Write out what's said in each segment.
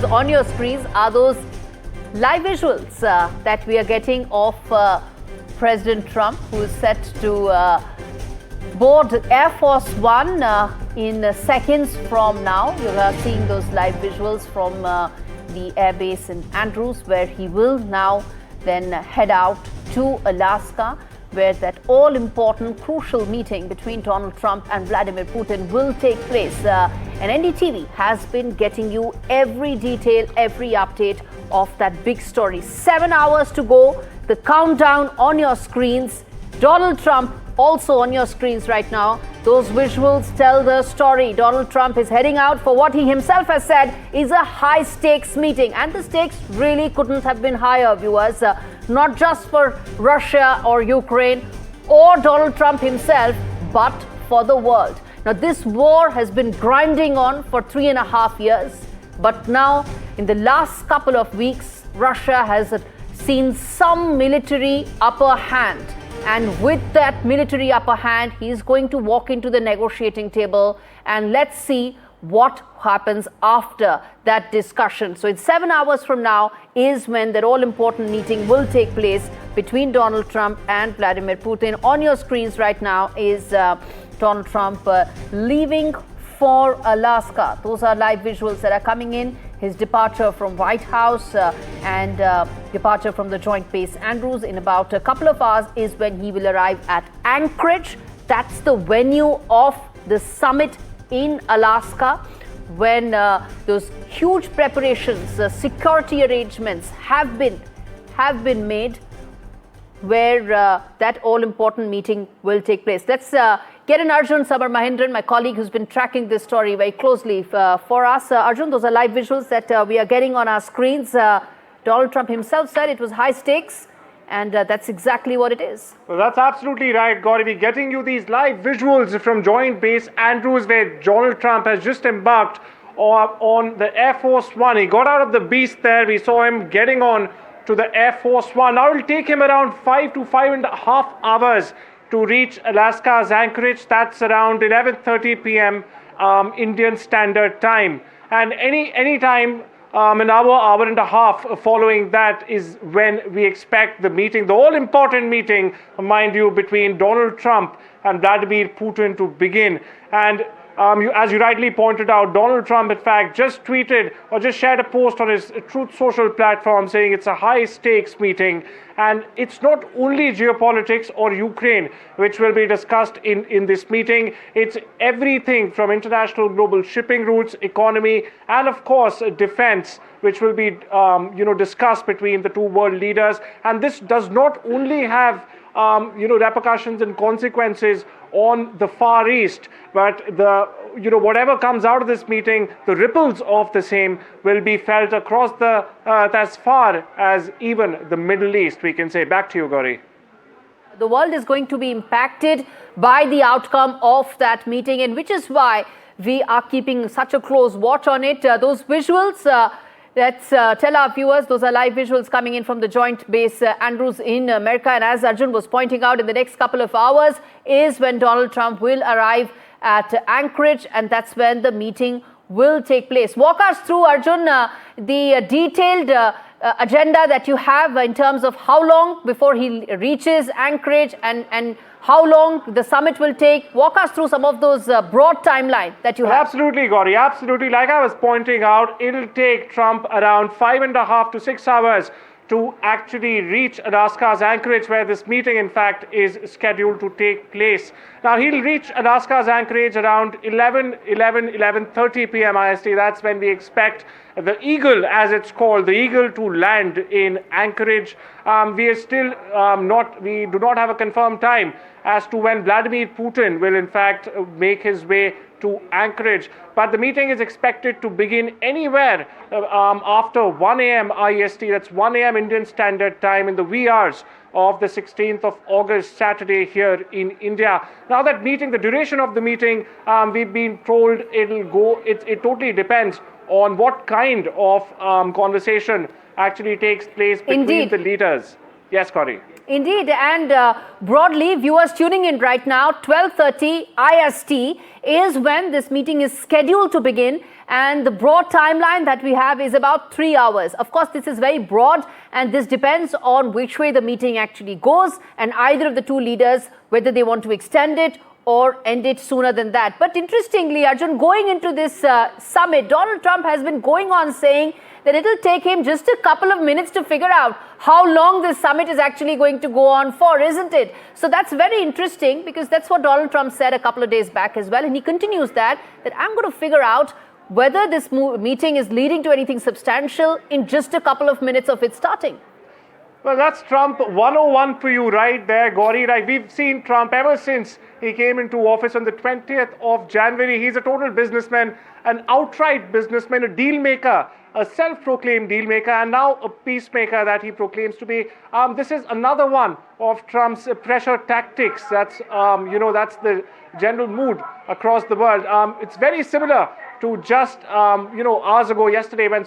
On your screens are those live visuals that we are getting of President Trump, who is set to board Air Force One in seconds from now. You are seeing those live visuals from the airbase in Andrews, where he will now then head out to Alaska, where that all-important, crucial meeting between Donald Trump and Vladimir Putin will take place. And NDTV has been getting you every detail, every update of that big story. 7 hours to go. The countdown on your screens. Donald Trump also on your screens right now. Those visuals tell the story. Donald Trump is heading out for what he himself has said is a high-stakes meeting. And the stakes really couldn't have been higher, viewers. Not just for Russia or Ukraine or Donald Trump himself, but for the world. Now, this war has been grinding on for 3.5 years. But now, in the last couple of weeks, Russia has seen some military upper hand. And with that military upper hand, he is going to walk into the negotiating table. And let's see what happens after that discussion. So it's 7 hours from now is when that all-important meeting will take place between Donald Trump and Vladimir Putin. On your screens right now is Donald Trump leaving for Alaska. Those are live visuals that are coming in. His departure from White House and departure from the Joint Base Andrews in about a couple of hours is when he will arrive at Anchorage. That's the venue of the summit in Alaska, when those huge preparations, security arrangements have been made, where that all-important meeting will take place. Let's get in Arjun Samar Mahendran, my colleague who's been tracking this story very closely for us. Arjun, those are live visuals that we are getting on our screens. Donald Trump himself said it was high stakes, and that's exactly what it is. Well, that's absolutely right, Gauri. We're getting you these live visuals from Joint Base Andrews, where Donald Trump has just embarked on the Air Force One. He got out of the beast there. We saw him getting on to the Air Force One. Now it will take him around 5 to 5.5 hours to reach Alaska's Anchorage. That's around 11:30 p.m. Indian Standard Time. And any time, an hour and a half following that is when we expect the meeting, the all-important meeting, mind you, between Donald Trump and Vladimir Putin to begin. And as you rightly pointed out, Donald Trump, in fact, just tweeted or just shared a post on his Truth Social platform saying it's a high-stakes meeting. And it's not only geopolitics or Ukraine which will be discussed in this meeting. It's everything from international global shipping routes, economy, and of course, defense, which will be discussed between the two world leaders. And this does not only have repercussions and consequences on the Far East, but whatever comes out of this meeting, the ripples of the same will be felt across the earth as far as even the Middle East, we can say. Back to you, Gauri. The world is going to be impacted by the outcome of that meeting, and which is why we are keeping such a close watch on it. Those visuals, let's tell our viewers, those are live visuals coming in from the Joint Base Andrews in America. And as Arjun was pointing out, in the next couple of hours is when Donald Trump will arrive at Anchorage, and that's when the meeting will take place. Walk us through, Arjun, the detailed agenda that you have in terms of how long before he reaches Anchorage and how long the summit will take. Walk us through some of those broad timeline that you have. Absolutely, Gauri. Absolutely. Like I was pointing out, it'll take Trump around 5.5 to 6 hours to actually reach Alaska's Anchorage, where this meeting, in fact, is scheduled to take place. Now, he'll reach Alaska's Anchorage around 11:30 p.m. IST. That's when we expect the Eagle, as it's called, the Eagle to land in Anchorage. We do not have a confirmed time as to when Vladimir Putin will, in fact, make his way to Anchorage. But the meeting is expected to begin anywhere after 1 a.m. IST. That's 1 a.m. Indian Standard Time in the wee hours of the 16th of August, Saturday, here in India. Now that meeting, the duration of the meeting, we've been told it totally depends on what kind of conversation actually takes place between the leaders. Yes, Gauri. Indeed, and broadly, viewers tuning in right now, 12:30 IST is when this meeting is scheduled to begin, and the broad timeline that we have is about 3 hours. Of course, this is very broad, and this depends on which way the meeting actually goes, and either of the two leaders, whether they want to extend it or end it sooner than that. But interestingly, Arjun, going into this summit, Donald Trump has been going on saying that it'll take him just a couple of minutes to figure out how long this summit is actually going to go on for, isn't it? So that's very interesting, because that's what Donald Trump said a couple of days back as well. And he continues that I'm going to figure out whether this meeting is leading to anything substantial in just a couple of minutes of it starting. Well, that's Trump 101 for you right there, Gauri. Like, we've seen Trump ever since he came into office on the 20th of January. He's a total businessman, an outright businessman, a deal maker, a self-proclaimed deal maker, and now a peacemaker that he proclaims to be. This is another one of Trump's pressure tactics. That's, that's the general mood across the world. It's very similar to just, hours ago, yesterday, when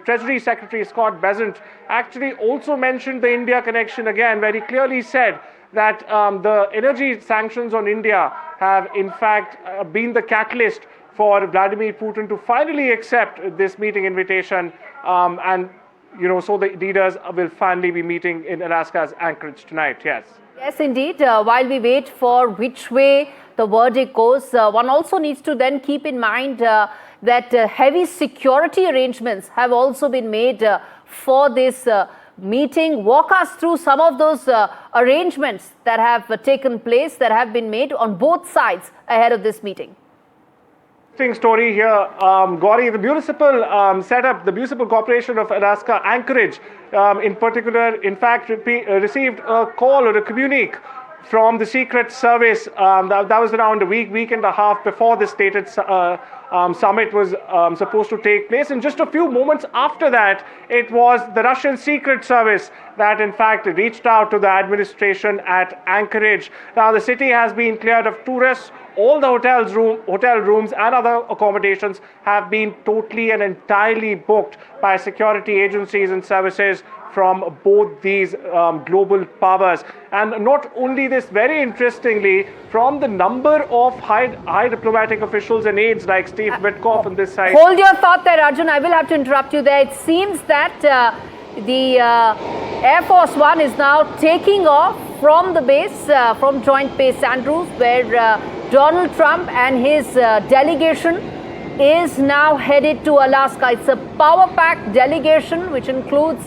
Treasury Secretary Scott Bessent actually also mentioned the India connection again, where he clearly said that the energy sanctions on India have, in fact, been the catalyst for Vladimir Putin to finally accept this meeting invitation. So the leaders will finally be meeting in Alaska's Anchorage tonight, yes. Yes, indeed. While we wait for which way the verdict goes, one also needs to then keep in mind that heavy security arrangements have also been made for this meeting. Walk us through some of those arrangements that have taken place, that have been made on both sides ahead of this meeting. Interesting story here, Gauri. The municipal setup, the Municipal Corporation of Alaska Anchorage, in particular, in fact, received a call or a communique from the Secret Service. That was around a week and a half before the stated summit was supposed to take place. And just a few moments after that, it was the Russian Secret Service that, in fact, reached out to the administration at Anchorage. Now, the city has been cleared of tourists. All the hotel rooms and other accommodations have been totally and entirely booked by security agencies and services from both these global powers. And not only this, very interestingly, from the number of high diplomatic officials and aides like Steve Witkoff on this side. Hold your thought there, Arjun. I will have to interrupt you there. It seems that the Air Force One is now taking off from the base, from Joint Base Andrews, where Donald Trump and his delegation is now headed to Alaska. It's a power-packed delegation, which includes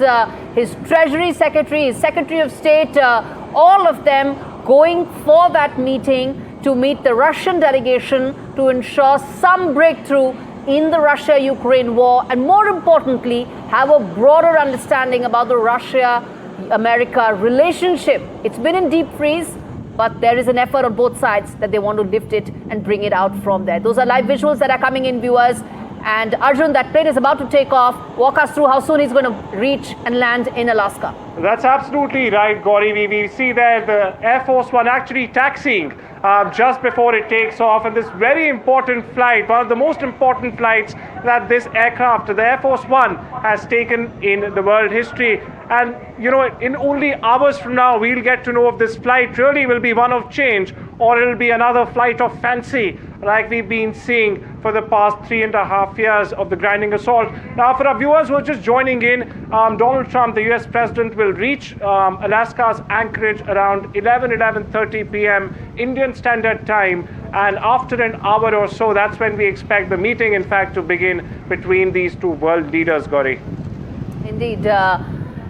his Treasury Secretary, his Secretary of State, all of them going for that meeting to meet the Russian delegation to ensure some breakthrough in the Russia-Ukraine war, and more importantly, have a broader understanding about the Russia-America relationship. It's been in deep freeze, but there is an effort on both sides that they want to lift it and bring it out from there. Those are live visuals that are coming in, viewers. And Arjun, that plane is about to take off. Walk us through how soon he's going to reach and land in Alaska. That's absolutely right, Gauri. We see there the Air Force One actually taxiing just before it takes off. And this very important flight, one of the most important flights that this aircraft, the Air Force One, has taken in the world history. And, in only hours from now, we'll get to know if this flight really will be one of change, or it'll be another flight of fancy, like we've been seeing for the past 3.5 years of the grinding assault. Now, for our viewers who are just joining in, Donald Trump, the US president, will reach Alaska's Anchorage around 11:30 p.m. Indian Standard Time. And after an hour or so, that's when we expect the meeting, in fact, to begin between these two world leaders, Gauri. Indeed.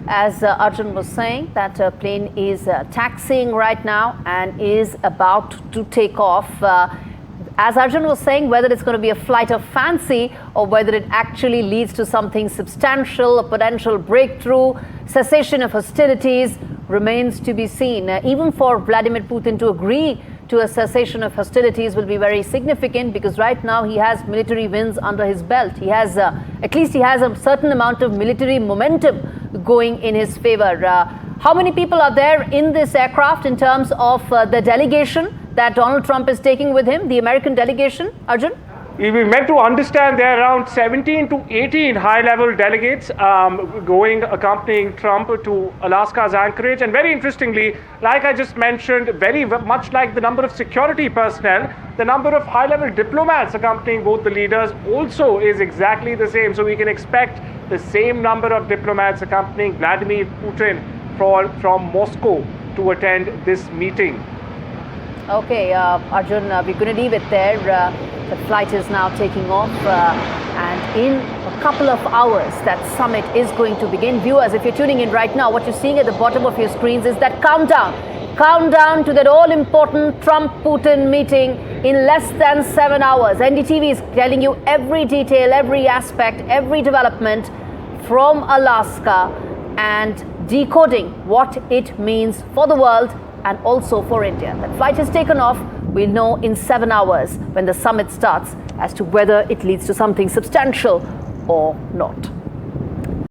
As Arjun was saying, that plane is taxiing right now and is about to take off. As Arjun was saying, whether it's going to be a flight of fancy or whether it actually leads to something substantial, a potential breakthrough, cessation of hostilities, remains to be seen. Even for Vladimir Putin to agree to a cessation of hostilities will be very significant, because right now he has military wins under his belt. He has, at least he has a certain amount of military momentum going in his favor. How many people are there in this aircraft in terms of the delegation that Donald Trump is taking with him, the American delegation, Arjun? We meant to understand there are around 17 to 18 high-level delegates accompanying Trump to Alaska's Anchorage. And very interestingly, like I just mentioned, very much like the number of security personnel, the number of high-level diplomats accompanying both the leaders also is exactly the same. So we can expect the same number of diplomats accompanying Vladimir Putin from Moscow to attend this meeting. Okay, Arjun, we're going to leave it there. The flight is now taking off, and in a couple of hours, that summit is going to begin. Viewers, if you're tuning in right now, what you're seeing at the bottom of your screens is that countdown to that all-important Trump-Putin meeting in less than 7 hours. NDTV is telling you every detail, every aspect, every development from Alaska and decoding what it means for the world and also for India. That flight has taken off. We'll know in 7 hours when the summit starts as to whether it leads to something substantial or not.